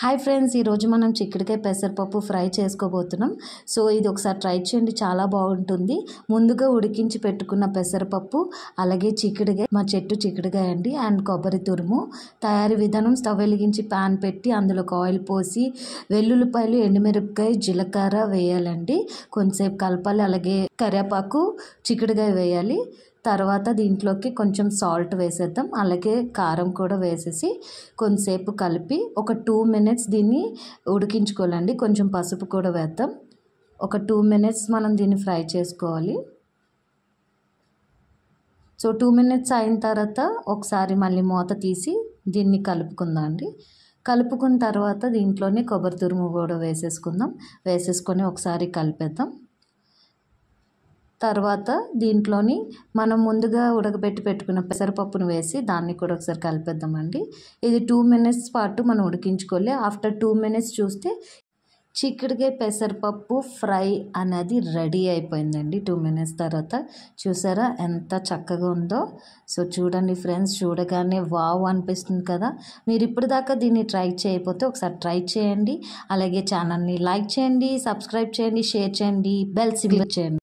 Hi friends, ఈరోజు మనం చిక్కుడుకాయ పెసరపప్పు ఫ్రై చేసుకోబోతున్నాం. సో ఇది ఒకసారి ట్రై చేయండి, చాలా బాగుంటుంది. ముందుగా ఉడికించి పెట్టుకున్న పెసరపప్పు, అలాగే చిక్కుడుకాయ, మా చెట్టు చిక్కుడుకాయ అండి, అండ్ కొబ్బరి తురుము. తయారీ విధానం: స్టవ్ వెలిగించి ప్యాన్ పెట్టి అందులో ఆయిల్ పోసి వెల్లుల్లిపాయలు, ఎండుమిరపకాయ, జీలకర్ర వేయాలండి. కొంచెంసేపు కలపాలి. అలాగే కరివేపాకు, చిక్కుడుకాయ వేయాలి. తర్వాత దీంట్లోకి కొంచెం సాల్ట్ వేసేద్దాం, అలాగే కారం కూడా వేసేసి కొంతసేపు కలిపి ఒక 2 minutes దీన్ని ఉడికించుకోవాలండి. కొంచెం పసుపు కూడా వేద్దాం. ఒక 2 minutes మనం దీన్ని ఫ్రై చేసుకోవాలి. సో 2 minutes అయిన తర్వాత ఒకసారి మళ్ళీ మూత తీసి దీన్ని కలుపుకుందాం అండి. కలుపుకున్న తర్వాత దీంట్లోనే కొబ్బరి తురుము కూడా వేసేసుకొని ఒకసారి కలిపేద్దాం. తర్వాత దీంట్లోని మనం ముందుగా ఉడకబెట్టి పెట్టుకున్న పెసరపప్పును వేసి దాన్ని కూడా ఒకసారి కలిపేద్దామండి. ఇది 2 minutes పాటు మనం ఉడికించుకోవాలి. ఆఫ్టర్ 2 minutes చూస్తే చిక్కుడుకాయ పెసరపప్పు ఫ్రై అనేది రెడీ అయిపోయిందండి. 2 minutes తర్వాత చూసారా ఎంత చక్కగా ఉందో. సో చూడండి ఫ్రెండ్స్, చూడగానే వావ్ అనిపిస్తుంది కదా. మీరు ఇప్పుడు దాకా దీన్ని ట్రై చేయకపోతే ఒకసారి ట్రై చేయండి. అలాగే ఛానల్ని లైక్ చేయండి, సబ్స్క్రైబ్ చేయండి, షేర్ చేయండి, బెల్ సింబల్ చేయండి.